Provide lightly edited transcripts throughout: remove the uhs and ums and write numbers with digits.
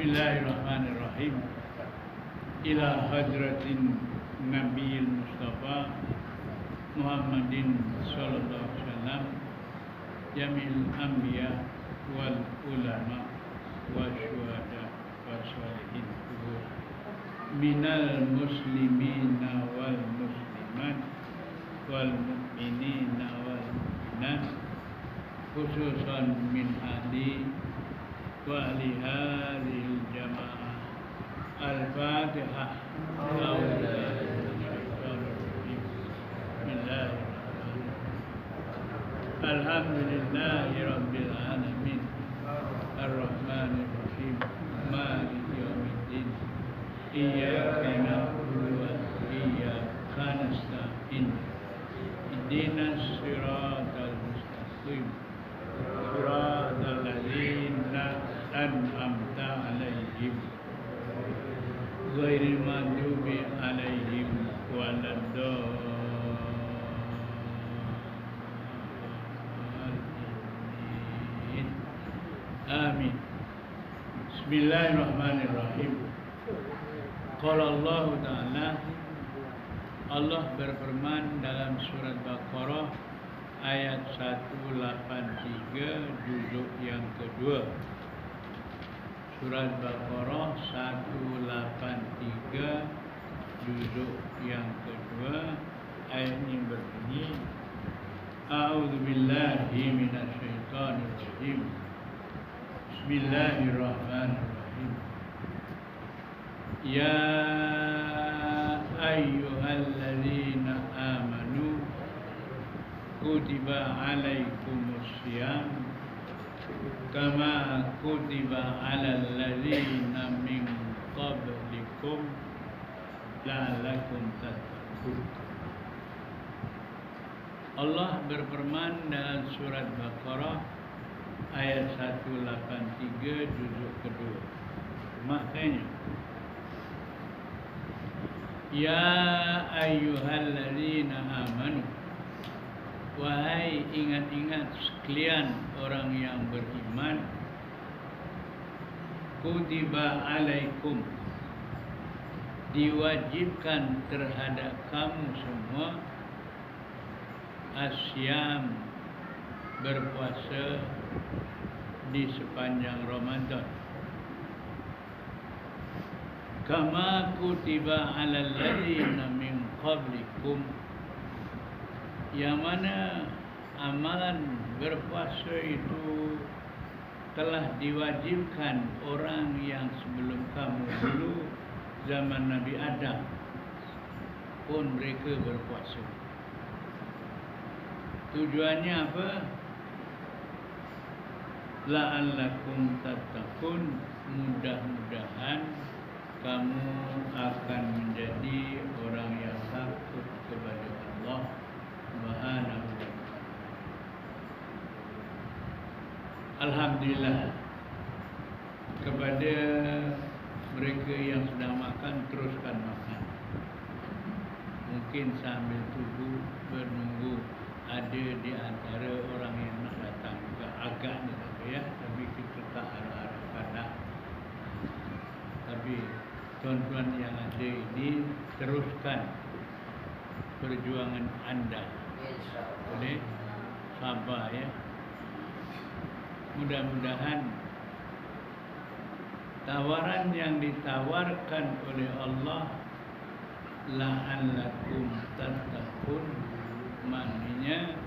Bismillahirrahmanirrahim. Ila hadratin Nabiil Mustafa Muhammadin sallallahu alaihi wasallam jamil anbiya wal ulama wa syuhada wa sholihin minal muslimina wal muslimat wal mu'minina wal mu'minat khususan min ahli wa ahli hadhil jamaah. Al-Fatihah. Alhamdulillahi Rabbil Alamin Ar-Rahmanir Rahim Maliki Yawmiddin Iyyaka na'budu wa iyyaka nasta'in Ihdinas siratal mustaqim Siratal ladzina an'amta 'alaihim ghairil maghdubi 'alaihim waladdallin. Amin. Bismillahirrahmanirrahim. Qala Allah Ta'ala, Allah berfirman dalam surat Baqarah ayat 183 juzuk yang kedua. Surat Baqarah 183 juzuk yang kedua, ayat ini berbunyi, A'udzubillahi minasyaitonir rajim. Bismillahirrahmanirrahim. Ya ayyuhalladzina amanu kutiba alaikumussyam kama kutiba alal ladzina min qablikum la'allakum tattaqun. Allah berfirman dalam surat Baqarah ayat 183 juzuk kedua. Maknanya, ya ayyuhalladzina amanu, wahai ingat-ingat sekalian orang yang beriman, kutiba alaikum, diwajibkan terhadap kamu semua, asyam, berpuasa di sepanjang Ramadan, kama kutiba alal ladzina min qablikum, yang mana amalan berpuasa itu telah diwajibkan orang yang sebelum kamu dulu, zaman Nabi Adam pun mereka berpuasa. Tujuannya apa? La'allakum tattaqun, mudah-mudahan kamu akan menjadi orang yang takut kepada Allah Subhanahu wa ta'ala. Alhamdulillah kepada mereka yang sedang makan, teruskan makan. Mungkin sambil tunggu, menunggu ada di antara orang yang nak datang juga agaknya ya, tapi kita tak harap-harapkan dah. Tapi tuan-tuan yang ada ini, teruskan perjuangan anda. Boleh? Sabar ya. Mudah-mudahan tawaran yang ditawarkan oleh Allah, la'allakum tattaqun, maknanya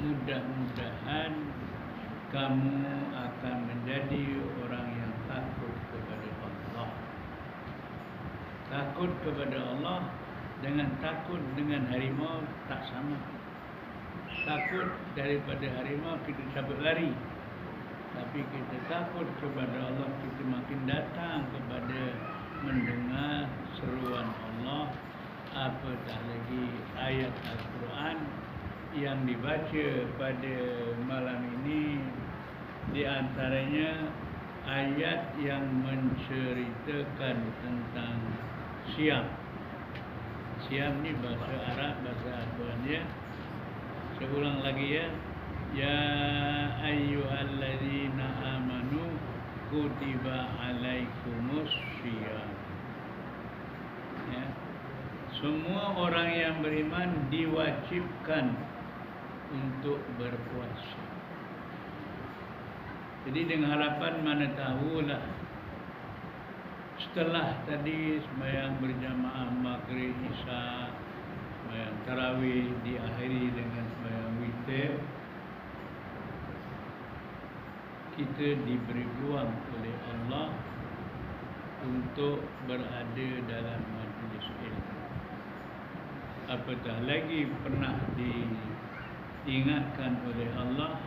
mudah-mudahan kamu akan menjadi orang yang takut kepada Allah. Takut kepada Allah dengan takut dengan harimau tak sama. Takut daripada harimau kita cabut lari, tapi kita takut kepada Allah, kita makin datang kepada mendengar seruan Allah. Apatah lagi ayat Al-Quran yang dibaca pada malam ini, di antaranya ayat yang menceritakan tentang Syam. Syam ni bahasa Arab, bahasa Al-Qurannya. Saya ulang lagi ya. Ya ayyuhalladzina amanu kutiba alaikumus syiyam. Ya. Semua orang yang beriman diwajibkan untuk berpuasa. Jadi dengan harapan mana tahulah setelah tadi sembahyang berjamaah maghrib isya, sembahyang tarawih diakhiri dengan sembahyang witir, kita diberi peluang oleh Allah untuk berada dalam majlis ilmu. Apatah lagi pernah diingatkan oleh Allah,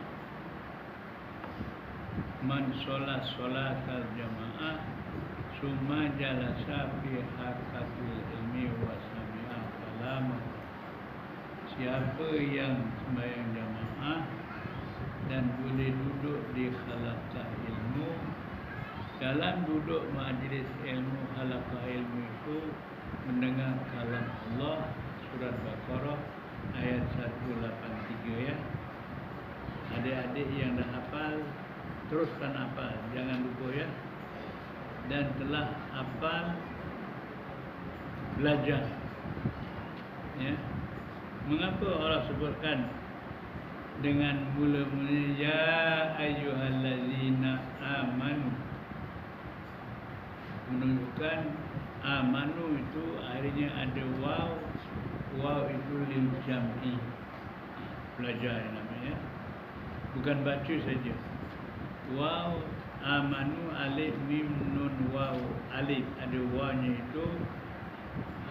man solat al jamaah summa jalasa fi halqatil ilmi wa sami'a kalam. Siapa yang sembahyang jamaah dan boleh duduk di halaqah ilmu, dalam duduk majlis ilmu halaqah ilmu itu mendengar kalam Allah, surat Baqarah ayat 183 ya. Adik-adik yang dah hafal teruskan hafal, jangan lupa ya. Dan telah hafal belajar. Ya. Mengapa Allah sebutkan dengan mula-mula ya ayyuhallazina amanu? Menunjukkan amanu itu akhirnya ada waw. Waw itu lil jam'i. Belajar namanya. Bukan baca saja. Waw amanu alif mim nun waw alif, ada wawnya itu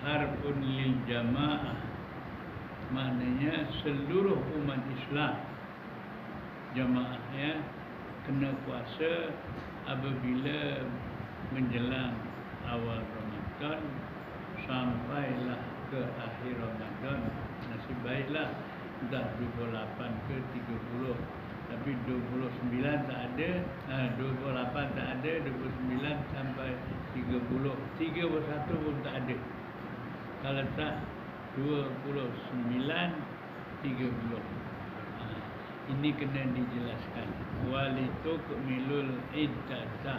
harfun lil jamaah, maknanya seluruh umat Islam jamaahnya kena puasa apabila menjelang awal Ramadan sampailah ke akhir Ramadan. Nasib baiklah dah 28 ke 30, tapi 29 tak ada, 28 tak ada, 29 sampai 30, 31 pun tak ada. Kalau tak 29, 30. Ini kena dijelaskan. Walitukmilul iddata.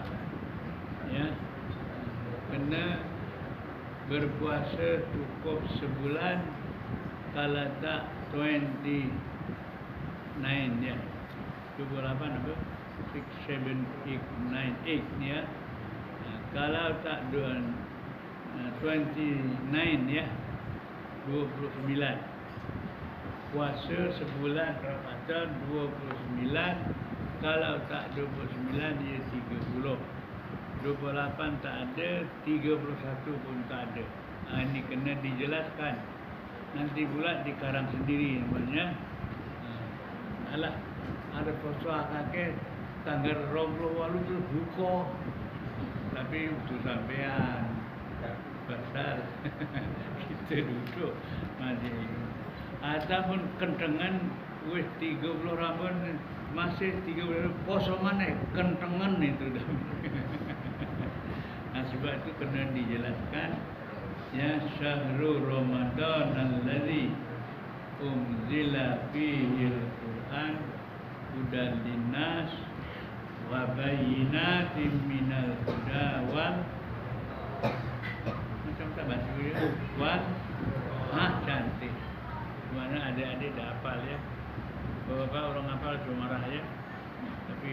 Ya. Kena berpuasa cukup sebulan, kalau tak 29 ya. 28 apa? 6, 7, 8, 9, 8 ya. Kalau tak 29 ya, 29. Puasa sebulan Ramadan 29. Kalau tak 29 dia 30. 28 tak ada, 31 pun tak ada. Ini kena dijelaskan. Nanti pula dikarang sendiri namanya. Alah, ada puasa kakek tanggal 28 terus buka. Tapi itu sampean pasal kita duduk masih. Ataupun kentengan wis 30 Ramadan masih 30 puasa mana kentengan itu dah. Nah, sebab itu kena dijelaskan ya, syahrul Ramadan allazi unzila fihi al-Quran hudan linnas wa bayyinatin minal huda wal macam tak bahasa dia wal cantik. Mana adik-adik dah hafal ya. Bapak orang hafal cuma marah ya. Tapi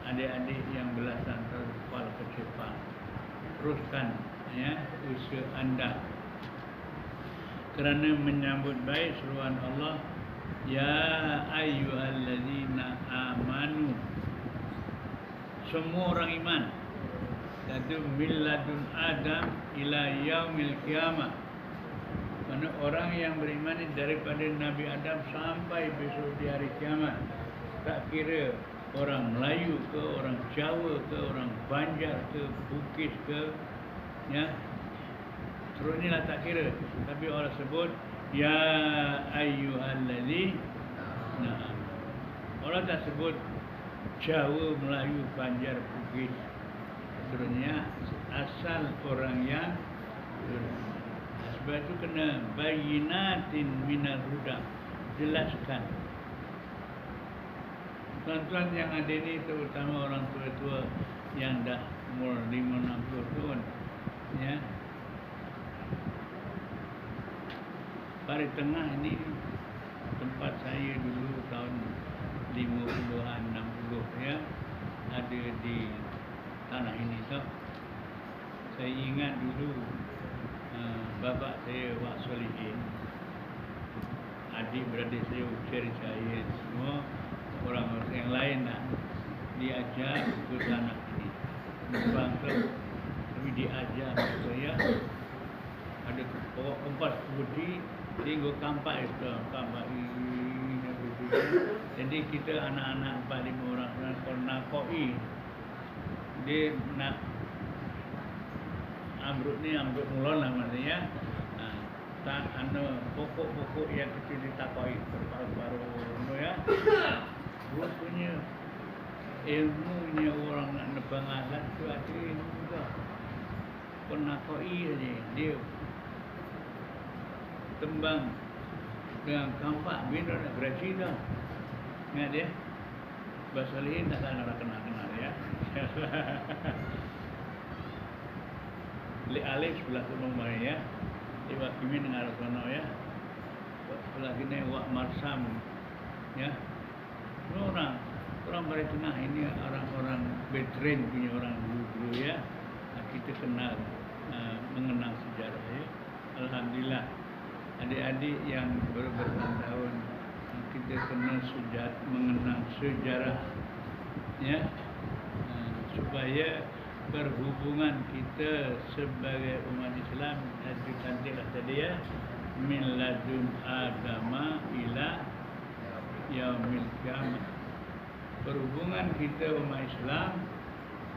adik-adik yang belasan terhafal kecepat, teruskan ya usaha anda kerana menyambut baik seruan Allah, ya ayyuhallazina amanu, semua orang iman. Satu milladun Adam ila yaumil qiyamah. Mana orang yang beriman ini daripada Nabi Adam sampai besok di hari kiamat. Tak kira orang Melayu ke, orang Jawa ke, orang Banjar ke, Bugis ke, ya. Seterusnya lah tak kira. Tapi orang sebut ya ayyuhallazina. Orang tak sebut Jawa, Melayu, Banjar, Bugis. Seterusnya asal orang yang sebab itu kena bayyinatin minal huda, jelaskan. Tuan-tuan yang ada ni terutama orang tua-tua yang dah umur 50-60 tahun, ya. Pari Tengah ini tempat saya dulu tahun 50-an 60, ya, ada di tanah ini tau. Saya ingat dulu bapa saya Wak Solihin, adik-beradik saya, ukir saya, semua orang-orang yang lain lah diajar ke tanah ini. Bukan tapi diajar saya ada pokok kompas putih, tinggal kampak itu, kampak ini. Jadi kita anak-anak 4-5 orang nakoi, dia nak amrut ni amrut mulon lah maksudnya. Tak pokok-pokok yang kecil ditakoi paru-paru ya. Rupanya ilmunya orang nak nebang alat tu ada ilmu juga. Penakoi aja dia tembang dengan kampak bina nak gerasi dah. Ingat dia? Bahasa lain tak nak kenal ya. Lek Alex sebelah rumah ya. Dia buat kimi dengan Rasono ya. Sebelah sini Wak Marsam ya. Orang Pari Tengah ini orang-orang veteran punya orang dulu ya. Kita kenal mengenal sejarah ya. Alhamdulillah. Adik-adik yang bertahun-tahun kita kenal mengenal sejarah ya. Supaya berhubungan kita sebagai umat Islam cantiklah tadi ya, min ladun adama ila yaumil qiyamah. Berhubungan kita umat Islam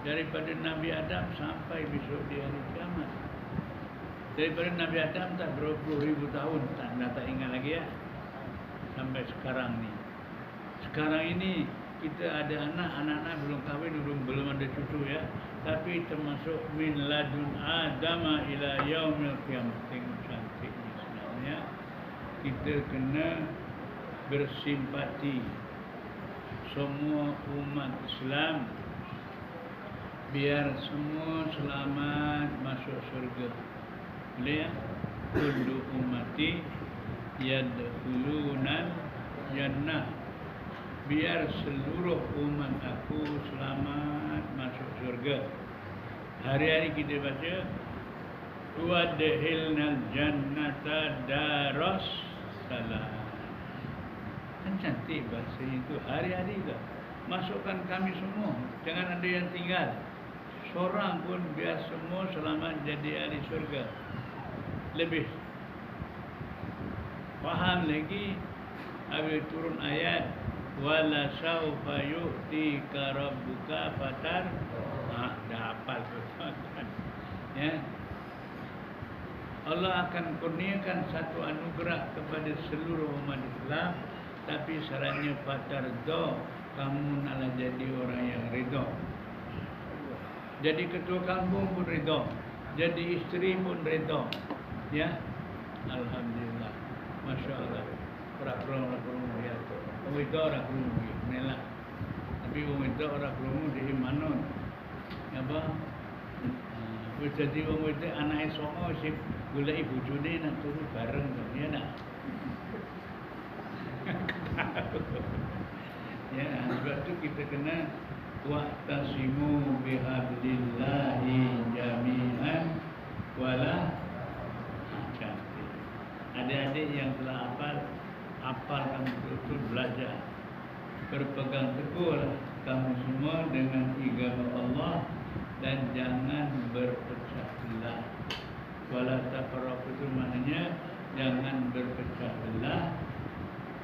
daripada Nabi Adam sampai besok di hari kiamat. Daripada Nabi Adam tak berapa puluh ribu tahun, tak ingat lagi ya, sampai sekarang ni. Sekarang ini kita ada anak-anak belum kahwin, belum ada cucu ya. Tapi termasuk min ladun adama ila yaumil qiyamah. Tengok cantiknya sebenarnya. Kita kena bersimpati semua umat Islam biar semua selamat masuk surga. Boleh ya? Kullu ummati yadkhulunal jannah. Biar seluruh umat aku selamat masuk surga. Hari-hari kita baca wadkhilnal jannata daras salam. Kan cantik bahasa itu, hari-hari dah. Masukkan kami semua, jangan ada yang tinggal. Seorang pun biar semua selamat jadi ahli surga. Lebih faham lagi habis turun ayat wala saufa yu'tika rabbuka fatar. Dah hafal tu tuan-tuan. Ya. Allah akan kurniakan satu anugerah kepada seluruh umat Islam, tapi syaratnya fatardo, kamu naklah jadi orang yang redha. Jadi ketua kampung pun redha, jadi isteri pun redha. Ya. Alhamdulillah. Masya-Allah. Orang-orang ya. Orang itu orang kerumu melah. Tapi orang itu orang kerumu di Manon. Apa? Jadi orang itu anak songo sip golek bojone nak turu bareng ya nak. Ya, sebab tu kita kena wa'tasimu bihablillahi jami'an wala cantik. Adik-adik yang telah hafalkan betul-betul belajar. Berpegang teguhlah kamu semua dengan agama Allah dan jangan berpecah belah. Wala tafarraqu itu maknanya jangan berpecah belah.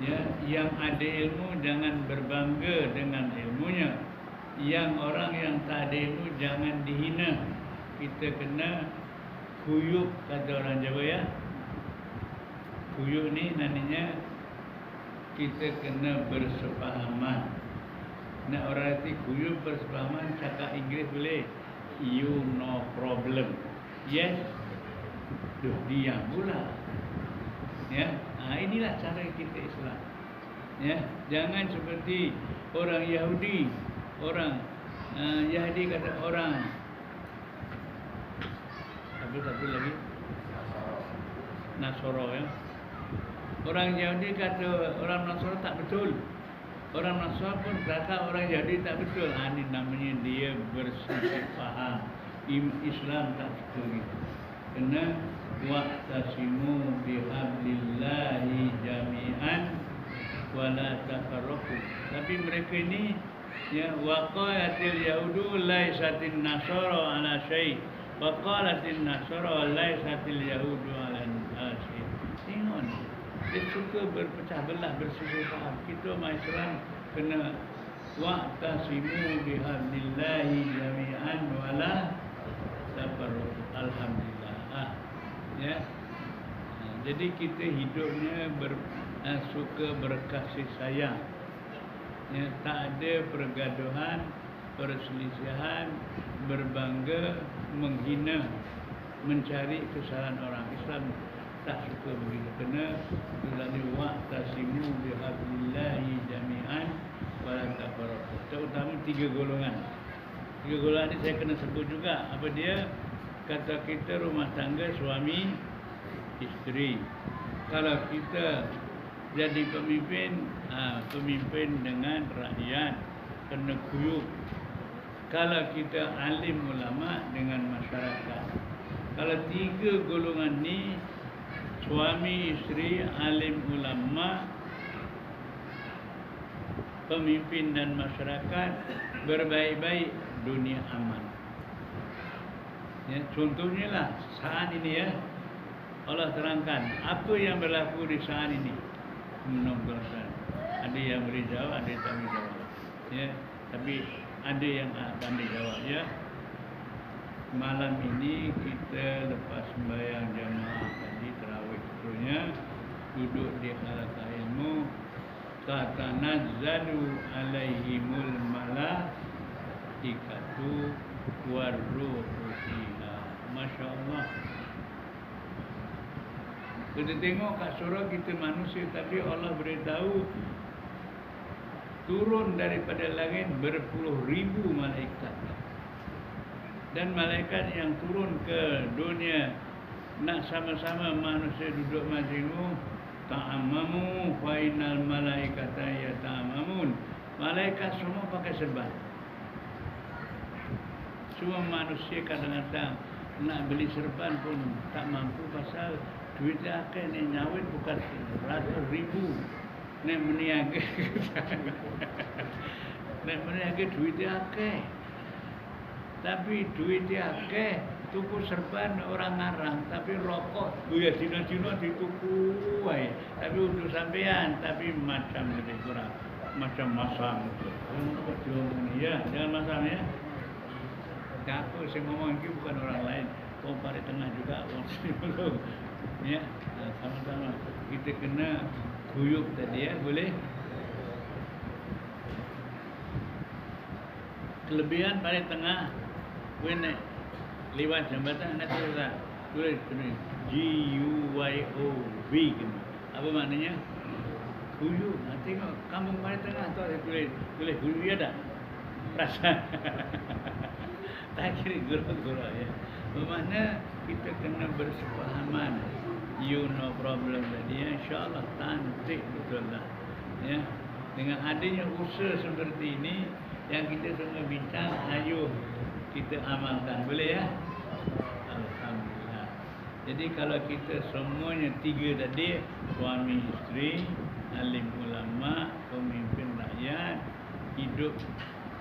Ya, yang ada ilmu jangan berbangga dengan ilmunya. Yang orang yang tak ada ilmu jangan dihina. Kita kena kuyuk, kata orang Jawa ya. Kuyuk ni namanya kita kena bersefahaman. Nak orang hati kuyuk bersefahaman, cakap Inggeris boleh. You no problem. Yes. Duh, diam pula. Ya, inilah cara kita Islam. Ya, jangan seperti orang Yahudi, orang Yahudi kata orang apa satu lagi Nasoro ya. Orang Yahudi kata orang Nasoro tak betul. Orang Nasoro pun kata orang Yahudi tak betul. Ini namanya dia bersifat faham. Islam tak betul gitu. Kena wa'tasimu bihablillahi jami'an wala tafarraqu. Tapi mereka ini ya waqalatil yahudu laisatin nasara ala syai' waqalatil nasara laisatil yahudu ala syai'. Tengok ni. Dia suka berpecah belah, bersisih faham. Kita umat Islam kena wa'tasimu bihablillahi jami'an wala tafarraqu. Alhamdulillah. Ya. Jadi kita hidupnya suka berkasih sayang. Ya, tak ada pergaduhan, perselisihan, berbangga, menghina, mencari kesalahan orang. Islam tak suka begitu. Kena berani wa'tasimu bihablillahi jami'an wala tafarraqu. Terutama 3 golongan. 3 golongan ini saya kena sebut juga. Apa dia? Kata kita rumah tangga suami isteri. Kalau kita jadi pemimpin, pemimpin dengan rakyat, kena kuyup. Kalau kita alim ulama dengan masyarakat. Kalau 3 golongan ni, suami isteri, alim ulama, pemimpin dan masyarakat berbaik-baik, dunia aman. Ya, contohnya lah saat ini ya, Allah terangkan apa yang berlaku di saat ini. Menonggolkan. Ada yang beri jawab, ada yang tak beri jawab. Ya, tapi ada yang akan dijawab ya. Malam ini kita lepas sembahyang jamaah tadi tarawih seterusnya duduk di halaqah ilmu, tatanazzalu alaihimul malaikatu warruhu fiha. Masya Allah. Kita tengok kat surah kita manusia, tapi Allah beritahu turun daripada langit berpuluh ribu malaikat. Dan malaikat yang turun ke dunia nak sama-sama manusia duduk majlis ta'amamu fa innal malaikata yata'amamun. Malaikat semua pakai serban. Semua manusia kadang-kadang nak beli serban pun tak mampu pasal duit dia akan ni nyawin bukan ratus ribu. Nak meniaga nak meniaga duit dia akan. Tapi duit dia akan tuku serban orang ngarang, tapi rokok ya Cina-Cina dituku wae. Tapi untuk sampean, tapi macam lebih kurang macam masam. Ya, jangan masam ya. Aku saya ngomong ini bukan orang lain, orang Pari Tengah juga, orang Srimulo. Ya, sama-sama kita kena guyup tadi ya, boleh. Kelebihan Pari Tengah, gue nak lewat jambatan nak tulis GUYOB gitu. Apa maknanya? Guyup. Nah, tengok kampung Pari Tengah tu ada tulis guyup ya tak? Perasaan. Tak kira guru-guru ya. Bermakna kita kena bersepahaman. You no problem tadi ya. InsyaAllah cantik betul lah. Ya. Dengan adanya usaha seperti ini yang kita semua bincang, ayo kita amalkan. Boleh ya? Alhamdulillah. Jadi kalau kita semuanya 3 tadi, suami isteri, alim ulama, pemimpin rakyat, hidup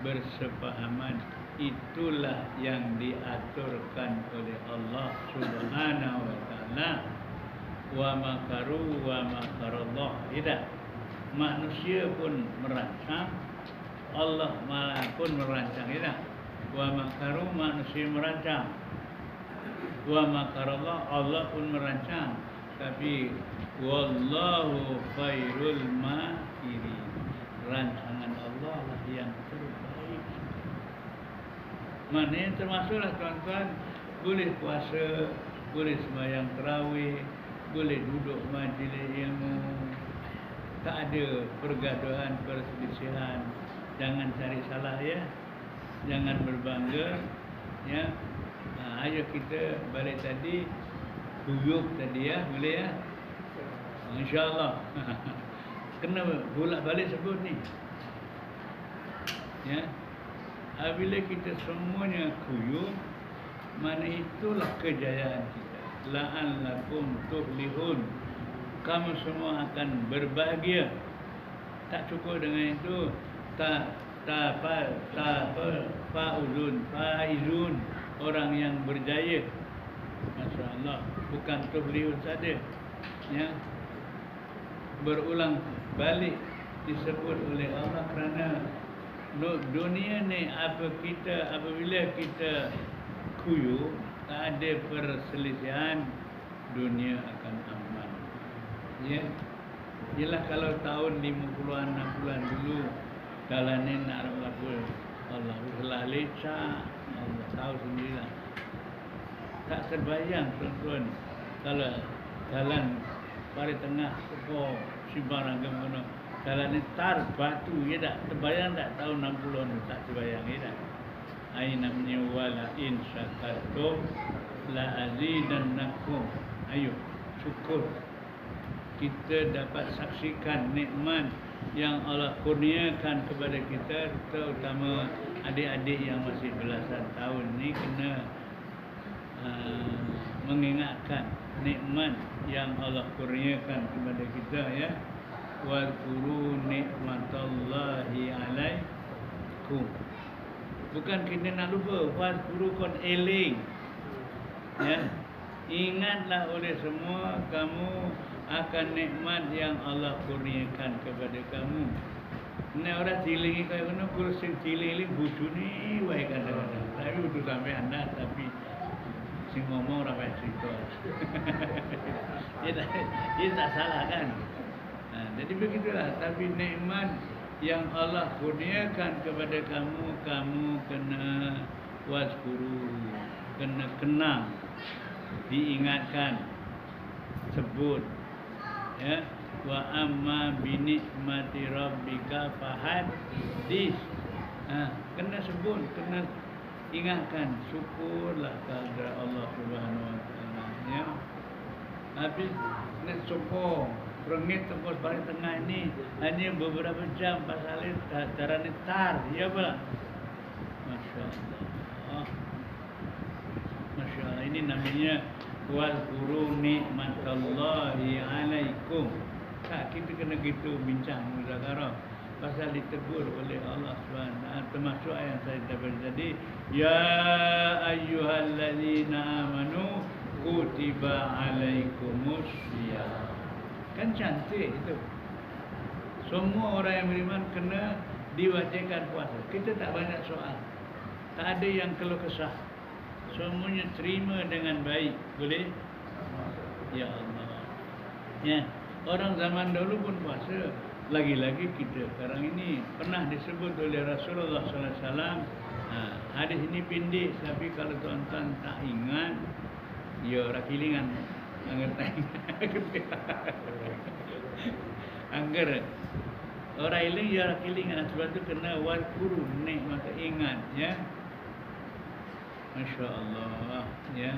bersepahaman, itulah yang diaturkan oleh Allah Subhanahu wa taala. Wa makaru wa makarallah. Tidak. Manusia pun merancang, Allah malah pun merancang. Tidak. Wa makaru, manusia merancang. Wa makarallah, Allah pun merancang. Tapi wallahu khairul makirin. Rancangan Allah lah yang terbaik. Maknanya termasuklah tuan-tuan, boleh puasa, boleh sembahyang tarawih, boleh duduk majlis ilmu. Tak ada pergaduhan, perselisihan. Jangan cari salah ya. jangan berbangga, ya. Ayo kita balik tadi, kuyup tadi ya, boleh ya? InsyaAllah. Kena bolak balik sebut ni. Ya. Apabila kita semuanya kuyup, mana itulah kejayaan kita. La'allakum tuflihun. Kamu semua akan berbahagia. Tak cukup dengan itu, faizun, orang yang berjaya. Masya-Allah, bukan tuflihun saja. Ya. Berulang balik disebut oleh Allah kerana dunia ni apabila kita kuyup, tak ada perselisihan, dunia akan aman. Ya. Ialah kalau tahun 50-an 60-an dulu jalan ni nak berlaku, Allah telah lecah, Allah tahu sendirilah. Tak terbayang tuan-tuan kalau jalan Pari Tengah Kukuh Simbarang Gemono, jalan ni tar batu, ya tak terbayang tak tahun 60-an, tak terbayang ya tak. Aina namanya wala in syakartum la azidannakum. Ayo syukur, kita dapat saksikan nikmat yang Allah kurniakan kepada kita, terutama adik-adik yang masih belasan tahun ni kena mengingatkan nikmat yang Allah kurniakan kepada kita ya. Wa zkuru nikmatallahi alaikum. Bukan kita nak lupa, wa zkuru kon eling. Ya. Ingatlah oleh semua kamu akan nikmat yang Allah kurniakan kepada kamu. Ini orang ciling kaya mana kursi ciling bucu ni wae kadang-kadang. Tapi butuh sampai anda, tapi si ngomong orang baik cerita. Dia tak salah kan. Jadi begitulah. Tapi nikmat yang Allah kurniakan kepada kamu, kamu kena wazkuru, kena kenang, diingatkan, sebut. Ya, wa amma bi nikmati rabbika fahaddits. Kena sebut, kena ingatkan, syukurlah kepada Allah Subhanahu wa taala ya. Habis nak syukur rengit tembus Pari Tengah ini hanya beberapa jam pasal cara ni tar ya pula. Masya-Allah. Masya-Allah, ini namanya wazkuru nikmatallahi alaikum. Kita kena gitu bincang muzakarah pasal ditegur oleh Allah SWT. Termasuk ayat saya tadi, ya ayyuhallazina amanu kutiba alaikumus syiyam. Kan cantik itu. Semua orang yang beriman kena diwajibkan puasa. Kita tak banyak soal, tak ada yang keluh kesah, semuanya terima dengan baik. Boleh? Ya Allah. Ya. Orang zaman dulu pun puasa. Lagi-lagi kita sekarang ini pernah disebut oleh Rasulullah SAW. Hadis ini pendek, tapi kalau tuan-tuan tak ingat, ya orang kilingan. Angger tak ingat. Angger orang iling ya orang kilingan. Sebab itu kena wazkuru, nikmat, ingat ya. Masya Allah ya.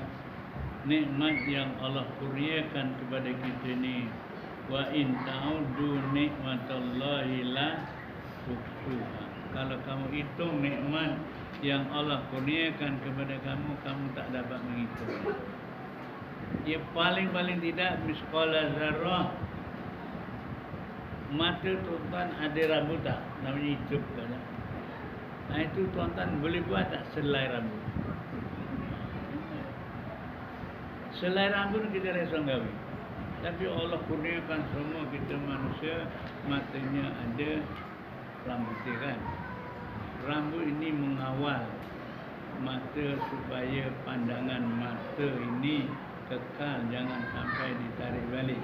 Nikmat yang Allah kurniakan kepada kita ni, wa in ta'udu nikmatallahi la tuhsuha. Kalau kamu hitung nikmat yang Allah kurniakan kepada kamu, kamu tak dapat menghitung. Ya paling-paling tidak misqala zarrah. Mata tuan-tuan ada rambut tak? Namanya hidup kan. Itu tuan-tuan boleh buat tak selai rambut? Selai rambut kita rasa gawe. Tapi Allah kurniakan semua kita manusia, matanya ada, rambutnya kan. Rambut ini mengawal mata supaya pandangan mata ini kekal, jangan sampai ditarik balik.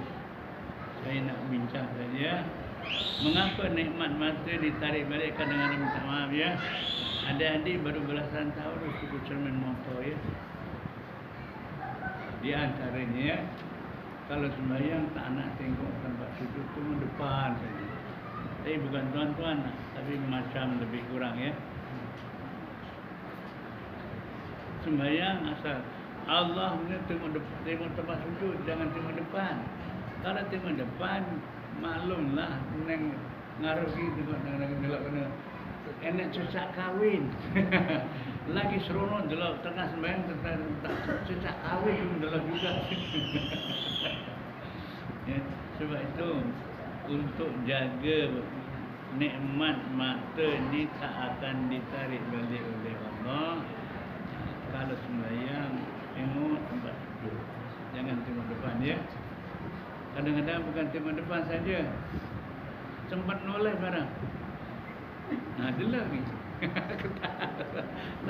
Saya nak bincang saja. Mengapa nikmat mata ditarik balik? Kadang-kadang minta maaf ya. Adik-adik baru belasan tahun cukup cermin motor ya. Di antaranya ya, kalau sembahyang tak nak tengok tempat sujud tu depan saja. Tapi bukan tuan-tuan, tapi macam lebih kurang ya. sembahyang asal Allah ni tengok tempat sujud, jangan tengok depan. Kalau tengok depan, maklumlah neng ngaruhi tengok delok kena enak sesak kahwin. Lagi seronok delok tengah sembahyang tak sesak kahwin delok juga. Ya, sebab itu untuk jaga nikmat mata ni tak akan ditarik balik oleh Allah. Kalau sembahyang tengok tempat sujud, jangan tengok depan ya. Kadang-kadang bukan tengok depan saja, sempat noleh barang. Ada lagi.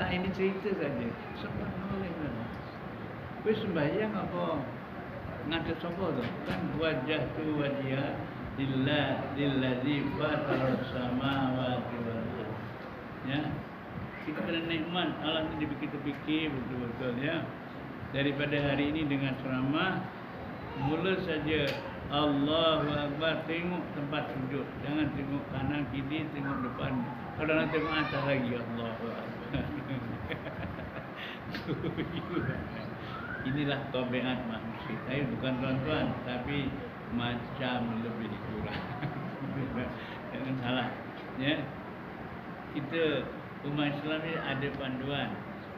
Nah ini cerita saja, sempat noleh barang. Tapi sembahyang apa? Ngada siapa tu? Kan wajah tu wajah lillazi fatara samawati wal ardh. Ya. Kita kena nikmat Allah ni dipikir-fikir betul-betul ya. Daripada hari ini dengan ceramah mula saja Allahu Akbar, tengok tempat sujud, jangan tengok kanan kiri, tengok depan. Kalau nak tengok atas lagi Allahu Akbar. Inilah tabiat manusia. Saya bukan tuan-tuan, tapi macam lebih kurang. Jangan salah. Ya, kita umat Islam ni ada panduan.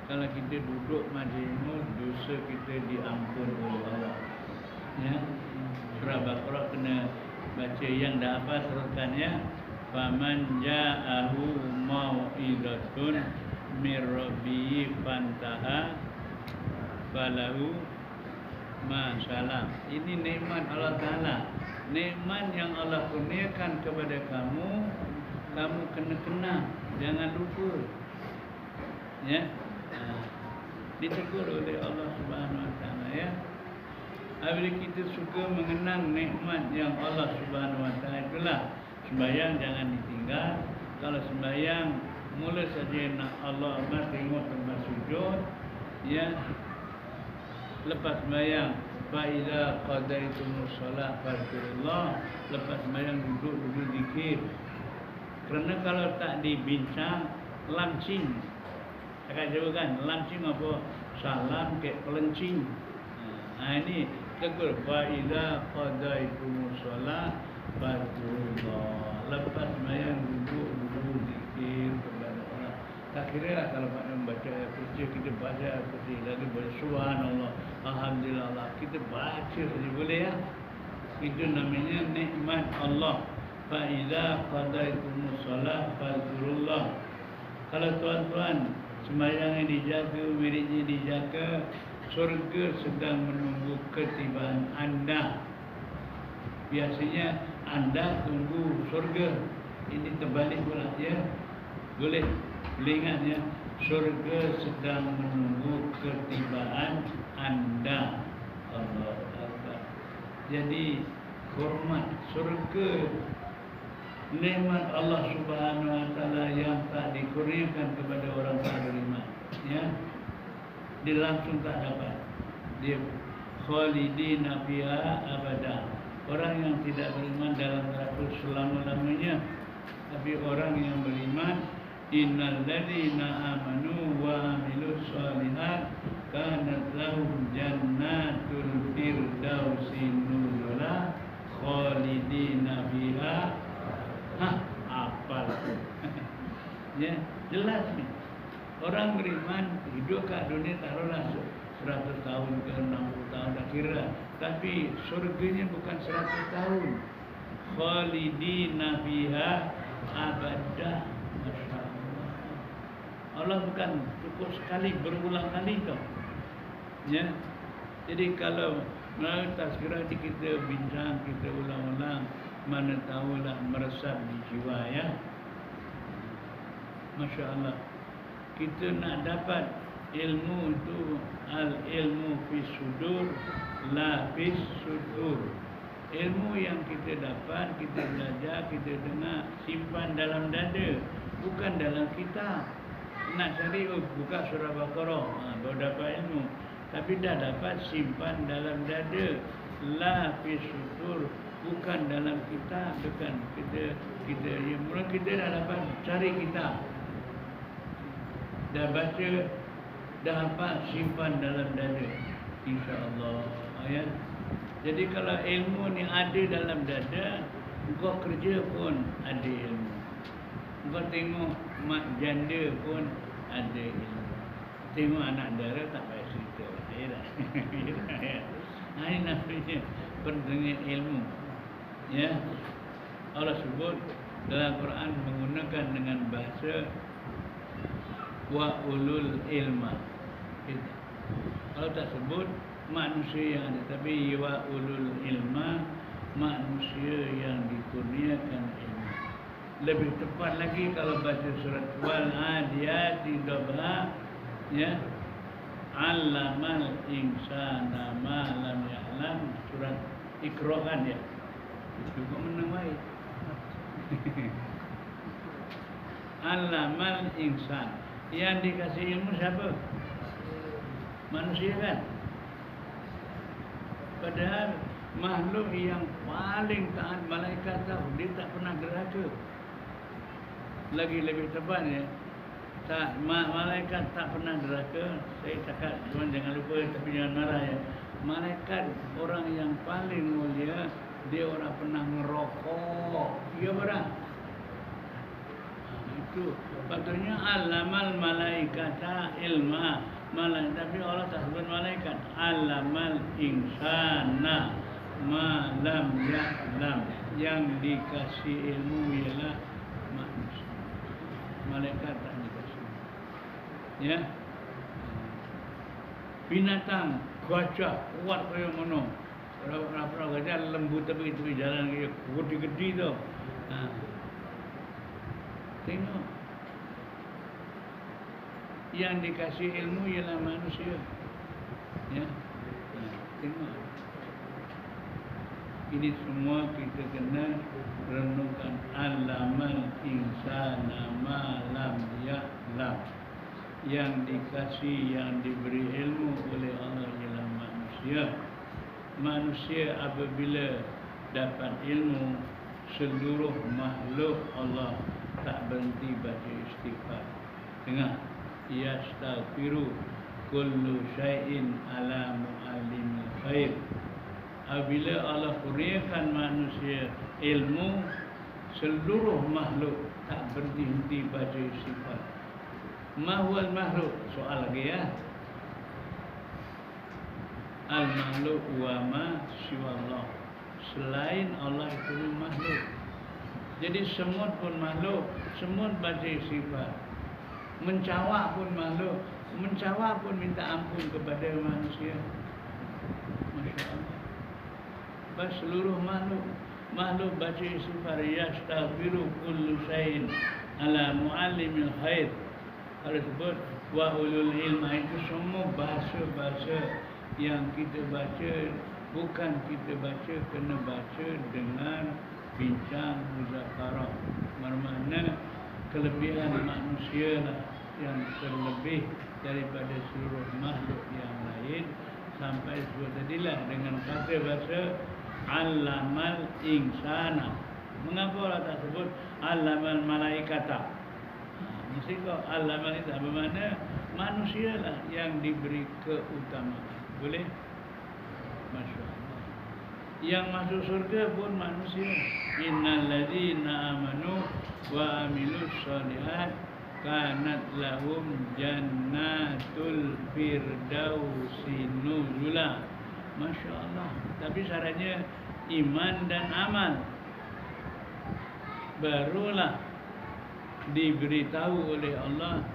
Kalau kita duduk majlis, dosa kita diampun oleh Allah. Ya, surah Baqarah kena baca yang dah apa teruskannya. Faman ja'ahu mau'izatun mir rabbihi fantaha falahu ma salam. Ini nikmat Allah Taala. Nikmat yang Allah kurniakan kepada kamu, kamu kena kenang, jangan lupa. Ya. Ditegur oleh Allah Subhanahu Wa Taala ya. Apabila kita suka mengenang nikmat yang Allah Subhanahu Wa Taala, itulah sembahyang jangan ditinggal. Kalau sembahyang mula saja nak Allah tengok tempat sujud ya. Lepas sembahyang fa iza qadaitumus shalah fadhkurullah, lepas sembahyang duduk zikir. Kerana kalau tak dibincang lancing. Saya jawab kan, lancing apa? Salam ke pelencing. Ini tegur fa iza qadaitumus shalah fadhkurullah. Lepas sembahyang duduk zikir kepada Allah. Tak kira lah kalau nak membaca ayat kursi, kita baca ayat kursi lagi boleh subhanallah, alhamdulillah, kita baca saja boleh ya. Itu namanya nikmat Allah. Fa iza qadaytumus shalah fadhkurullah. Kalau tuan-tuan sembahyang dijaga, wiridnya dijaga, surga sedang menunggu ketibaan anda. Biasanya anda tunggu surga, ini terbalik pula ya. Boleh ingat ya, surga sedang menunggu ketibaan anda. Allah Akbar. Jadi hormat surga, nikmat Allah Subhanahu Wa Taala yang tak dikurniakan kepada orang tak beriman ya. Dia langsung tak dapat. Dia khalidina fiha abada. Orang yang tidak beriman dalam neraka selama-lamanya. Tapi orang yang beriman, innal ladzina amanu wa amilus shalihat kanat lahum jannatul firdausi nuzula khalidina fiha. Apal. Ya, jelas ni. Orang beriman hidup kat dunia taruhlah 100 tahun ke 60 tahun tak kira. Tapi surganya bukan 100 tahun. Khalidina fiha abadah. Masya-Allah. Allah bukan cukup sekali, berulang kali tau. Ya. Jadi kalau melalui tazkirah ini kita bincang, kita ulang-ulang, mana tahulah meresap di jiwa ya. Masya-Allah. Kita nak dapat ilmu itu al-ilmu fi sudur la fi sudur. Ilmu yang kita dapat, kita belajar, kita dengar, simpan dalam dada, bukan dalam kitab. Nak cari buka surah Baqarah, baru dapat ilmu. Tapi dah dapat, simpan dalam dada. La fi sudur, bukan dalam kitab. Bukan kita mula kita dah dapat cari kitab, dah baca dapat simpan dalam dada, insya-Allah. Ya. Jadi kalau ilmu ni ada dalam dada, kau kerja pun ada ilmu. Kau tengok mak janda pun ada ilmu. Tengok anak dara tak payah cerita. Ya. Ini namanya pendengar ilmu. Ya. Allah sebut dalam Quran menggunakan dengan bahasa wa ulul ilma. Kalau tak sebut manusia yang ada, tapi wa ulul ilma, manusia yang dikurniakan ilmu. Lebih tepat lagi kalau baca surat wal adiyati dabha, ya, allamal insana ma lam ya'lam, surat Iqra kan ya. Itu kok menang baik. Allamal insan, yang dikasih ilmu siapa? Manusia kan? Padahal makhluk yang paling taat malaikat tahu, dia tak pernah derhaka. Lagi lebih tepatnya, malaikat tak pernah derhaka. Saya cakap, cuma jangan lupa, tapi jangan marah ya. Malaikat orang yang paling mulia, dia orang pernah ngerokok. Dia orang. Itu patutnya alamal malaikata ilma. Tapi Allah tak sebut malaikat. Alamal insana ma lam ya'lam. Yang dikasih ilmu ialah manusia. Malaikat tak dikasih. Ya. Binatang gajah kuat kaya mana. Kalau gajah lembut tapi jalan dia gede-gede tu. Tengok. Yang dikasih ilmu ialah manusia. Ya. Tengok. Ini semua kita kena renungkan. Allamal insana ma lam ya'lam. Yang dikasih, yang diberi ilmu oleh Allah ialah manusia. Manusia apabila dapat ilmu, seluruh makhluk Allah tak berhenti baca istighfar. Dengar, yastaghfiru kullu syai'in ala mu'allimil khair. Apabila Allah kurniakan manusia ilmu, seluruh makhluk tak berhenti baca istighfar. Mahwal makhluk, soal lagi ya. Al makhluk wa ma siwallah. Selain Allah itu makhluk. Jadi semut pun makhluk, semut baca istighfar. Mencawak pun makhluk, mencawak pun minta ampun kepada manusia. Masya Allah. Bas seluruh makhluk baca istighfar. Yastaghfiru kullu syai'in ala mu'allimil khair. Kalau sebut wa ulul ilma, itu semua bahasa-bahasa yang kita baca, bukan kita baca, kena baca dengan bincang muzakarah. Bermakna kelebihan manusia lah yang terlebih daripada seluruh makhluk yang lain. Sampai sebut tadilah dengan kata bahasa allamal insana. Mengapa Allah tak sebut allamal malaikata? Mesti kau allamal insana bermakna manusia lah yang diberi keutamaan. Boleh? Masya Allah. Yang masuk surga pun manusia. Innal ladzina amanu wa amilus shalihat kanat lahum jannatul firdausi nuzula. Masya Allah. Tapi syaratnya iman dan amal. Barulah diberitahu oleh Allah,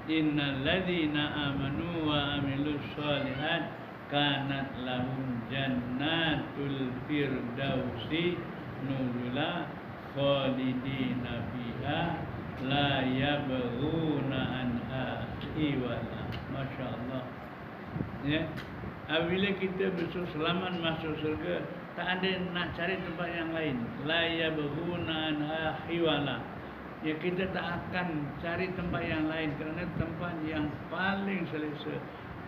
innal ladzina amanu wa amilus shalihat kanat lahum jannatul firdausi nuzula khalidina fiha la yabghuna anha hiwala. Masya Allah. Ya. Apabila kita selamat masuk surga, tak ada nak cari tempat yang lain. La yabghuna anha hiwala. Ya, kita tak akan cari tempat yang lain kerana tempat yang paling selesa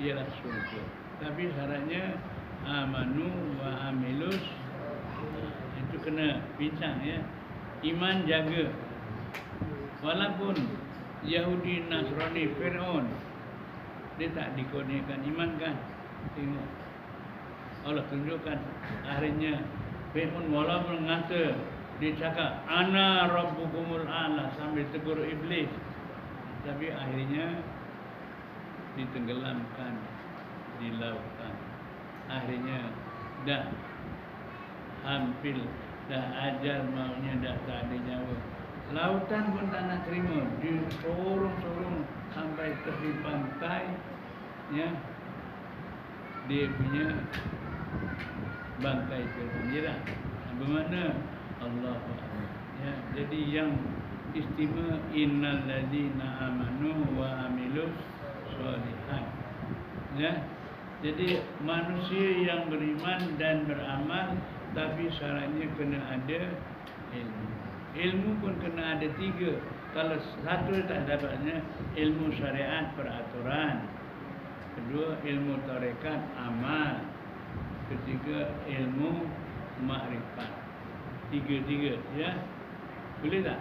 ialah surga. Tapi syaratnya amanu wa amilus, itu kena bincang ya. Iman jaga. Walaupun Yahudi, Nasrani, Fir'aun Dia tak dikurniakan iman kan? Tengok Allah tunjukkan akhirnya Fir'aun walaupun mengata, dia cakap ana rabbukumul a'la sambil tegur iblis, tapi akhirnya ditenggelamkan di lautan. Akhirnya dah hampir dah ajal maunya, dah tak ada nyawa. Lautan pun tak nak terima, disorong-sorong sampai tepi pantai, ya, dia punya bangkai terpenjara. Bermakna Allah ya. Jadi yang istimewa innal ladzina amanu wa amilus sholihat. Ya. Jadi manusia yang beriman dan beramal, tapi syaratnya kena ada ilmu. Ilmu pun kena ada 3. Kalau satu tak dapatnya, ilmu syariat peraturan. Kedua, ilmu tarekat amal. Ketiga, ilmu makrifat. 3 ya. Boleh tak?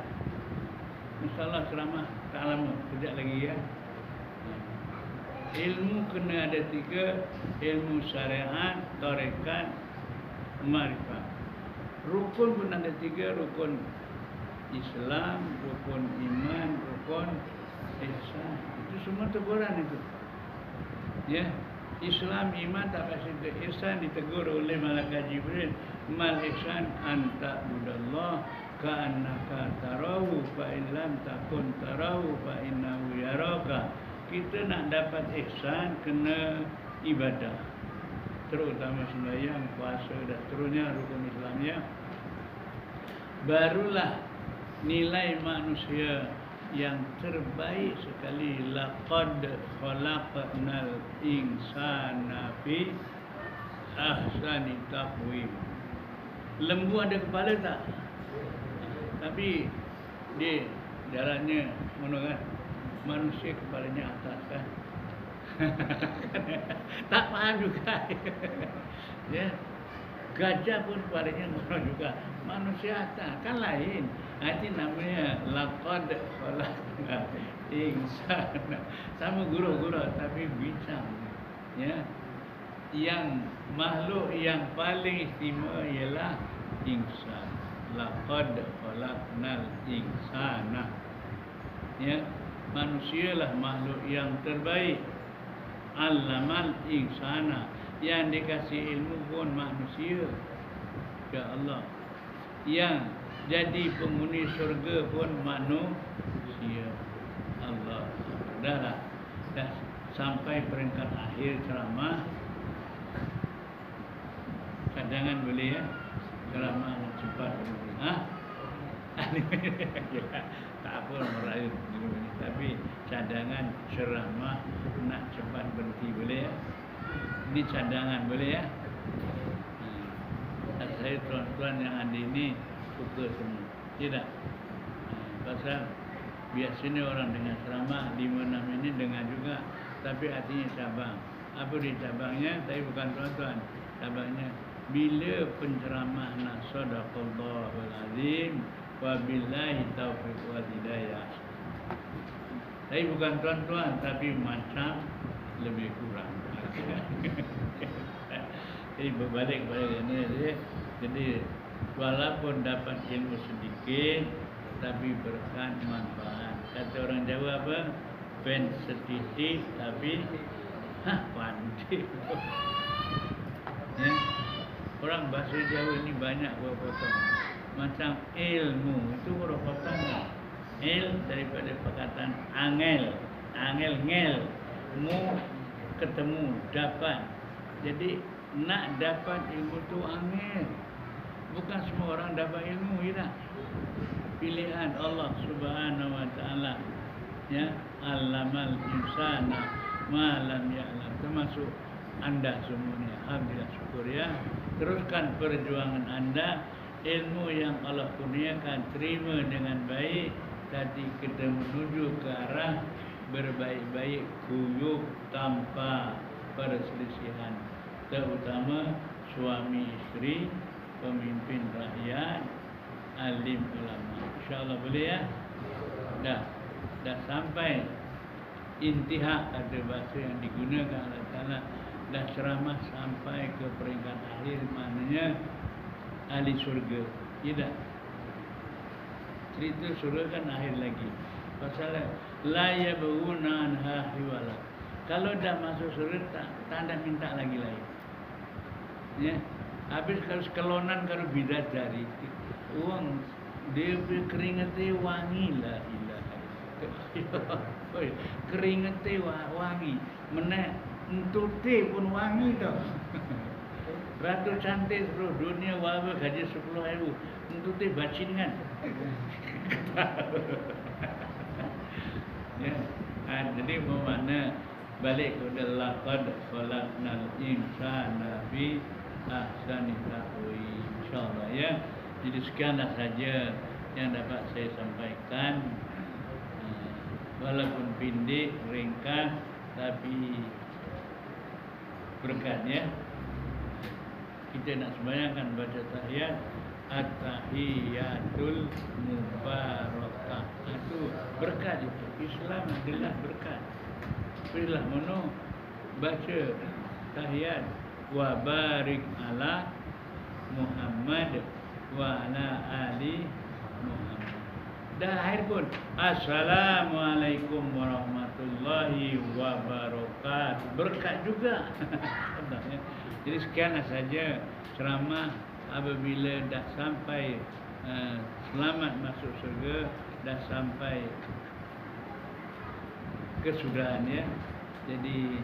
InsyaAllah ceramah tak lama, kejap lagi ya. Ilmu kena ada 3, ilmu syariat, tarekat, makrifat. Rukun pun ada 3, rukun Islam, rukun iman, rukun ihsan. Itu semua teguran itu. Ya. Islam, iman tak pasti ihsan ditegur oleh malaikat Jibril. Mal ihsan anta budallah ka'annaka tarahu fa in lam takun tarahu fa innahu yaraka. Kita nak dapat ihsan kena ibadah, terutama sembahyang, puasa dan seterusnya rukun Islamnya. Barulah nilai manusia yang terbaik sekali. Laqad khalaqnal insana fi ahsani taqwim. Lembu ada kepala tak? Tapi dia jalannya mana kan? Manusia kepalanya atas kan? Tak faham juga. Ya. Gajah pun kepalanya mana juga. Manusia atas kan lain. Itu namanya laqad khalaqnal insana. Sama guru-guru tapi bincang. Ya. Yang makhluk yang paling istimewa ialah insan. Laqad khalaqnal insana. Ya. Manusialah makhluk yang terbaik. Allamal insana. Yang dikasih ilmu pun manusia. Ya Allah. Yang jadi penghuni syurga pun manusia. Allah. Dah sampai peringkat akhir ceramah. Cadangan boleh ya? Ceramah nak cepat. Ha? Ya, tak apa merayu ini, tapi cadangan ceramah nak cepat berhenti boleh ya? Ini cadangan boleh ya? Saya tuan-tuan yang ada ini suka semua, tidak? Pasal biasanya orang dengar ceramah 5-6 ini dengar juga, tapi artinya cabang. Apa di cabangnya? Tapi bukan tuan-tuan. Cabangnya bila penceramah nak sadaqallahul azim wa billahi taufiq wal hidayah. Tapi bukan tuan-tuan, tapi macam lebih kurang. Jadi berbalik kepada ini dia. Jadi walaupun dapat ilmu sedikit, tapi berkat manfaat. Kata orang Jawa apa? Pen setitik tapi pandai. Ya. Orang bahasa Jawa ini banyak berpotong. Macam ilmu itu berpotong. Il daripada perkataan angel. Angel ngel. Mu ketemu, dapat. Jadi nak dapat ilmu tu angel. Bukan semua orang dapat ilmu, ya. Pilihan Allah Subhanahu wa taala. Ya, allamal insana ma lam ya'lam. Termasuk anda semuanya. Alhamdulillah, syukur ya. Teruskan perjuangan anda. Ilmu yang Allah kurniakan terima dengan baik. Tadi kita menuju ke arah berbaik-baik, kuyup tanpa perselisihan. Terutama suami isteri, pemimpin rakyat, alim ulama. InsyaAllah boleh ya? Dah sampai Intihak ada bahasa yang digunakan Allah Ta'ala. Dah ceramah sampai ke peringkat akhir, maknanya ahli surga. Tidak. Cerita surga kan akhir lagi. Pasal la yabghuna anha hiwala. Kalau dah masuk surga tak ada minta lagi lain. Ya. Habis kalau sekelonan kalau bidadari uang dia keringatnya wangi lah ilaha. Keringatnya wangi. Menek entute pun wangi tau. Ratu cantik seluruh dunia wawa gaji 10.000. Entute bacin kan. Ya. Jadi bermakna balik kepada laqad khalaqnal insana fi ahsani taqwim, insyaallah ya. Jadi sekianlah saja yang dapat saya sampaikan, walaupun pendek, ringkas, tapi berkat ya. Kita nak sembahyangkan baca tahiyat, at-tahiyatul mubarakah. Itu berkat itu. Islam adalah berkat. Bila mana baca tahiyat wa barik ala Muhammad wa ala ali Muhammad. Dah akhir pun assalamualaikum warahmatullahi wabarakatuh. Berkat juga. Jadi sekianlah saja ceramah. Apabila dah sampai selamat masuk surga, dah sampai kesudahan ya. Jadi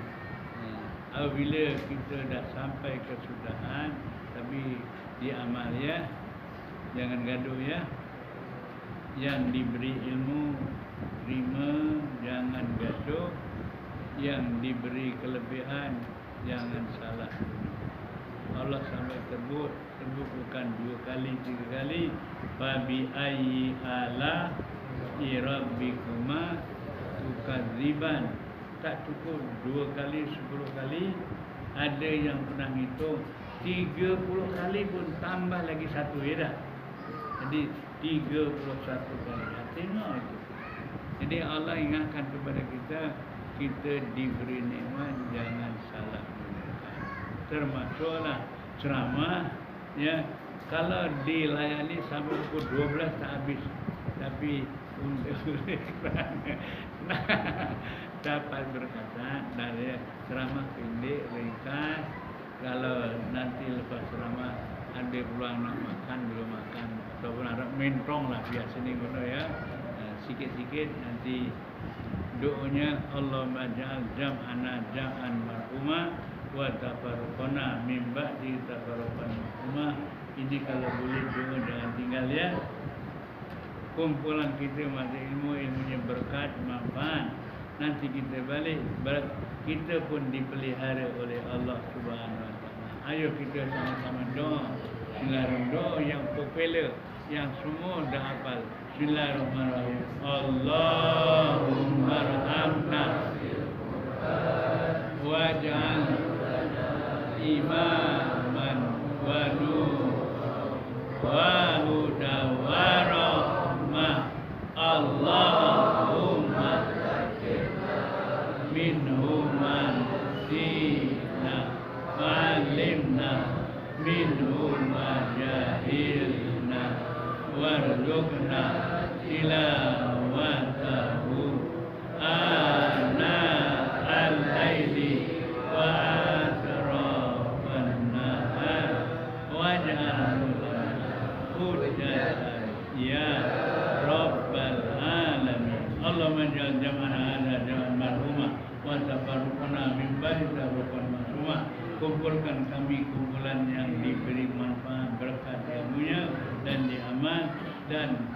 apabila kita dah sampai kesudahan tapi diamal ya, jangan gaduh ya. Yang diberi ilmu terima, jangan gaduh. Yang diberi kelebihan jangan salah. Allah sampai sebut bukan 2 kali 3 kali. Fabi ayyi ala rabbikuma tukadziban. Tak cukup 2 kali 10 kali. Ada yang pernah hitung 30 kali pun tambah lagi 1 ya dah. Jadi 31 kali. Tengok itu. Jadi Allah ingatkan kepada kita diberi nikmat jangan salah gunakan. Termasuklah ceramah ya. Kalau dilayani sampai pukul 12 tak habis. Tapi untuk dapat berkata dari ceramah pendek ringkas. Kalau nanti lepas ceramah ada peluang nak makan belum makan ataupun ada mentong lah biasa ni guna ya. Sikit-sikit nanti doanya Allahumma ja'al jam'ana jam'an marhumah wa tafarruqana min ba'di tafarruqan marhumah. Ini kalau boleh doa jangan tinggal ya. Kumpulan kita masih ilmunya berkat manfaat. Nanti kita balik kita pun dipelihara oleh Allah Subhanahu Wa Taala. Ayo kita sama-sama doa. Bismillahirrahmanirrahim. Doa yang popular yang semua dah hafal. Bismillahirrahmanirrahim. Allahumma arhamna waj'al imaman wa nur wa huda wa rahmah. Allahumma minhu man sina wa'alimna minhu ma jahilna warzuqna tilawatahu ana al-laili wa atrafan nahar waj'alna hujjatan ya rabbal alamin. Allahumma ja'al jam'ana hadha jam'an marhumah wa tafarruqana min ba'di tafarruqan ma'sumah. Kumpulkan kami kumpulan yang diberi manfaat berkat ilmunya dan diamal, dan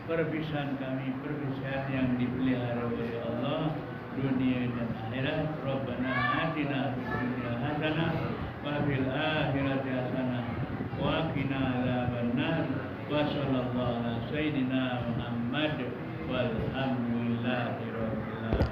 perpisahan kami perpisahan yang dipelihara oleh Allah dunia dan akhirat. Rabbana atina fid dunya hasanah wa fil akhirati hasanah wa qina adzabannar. Wa sallallahu ala sayyidina Muhammad walhamdulillahi rabbil alamin.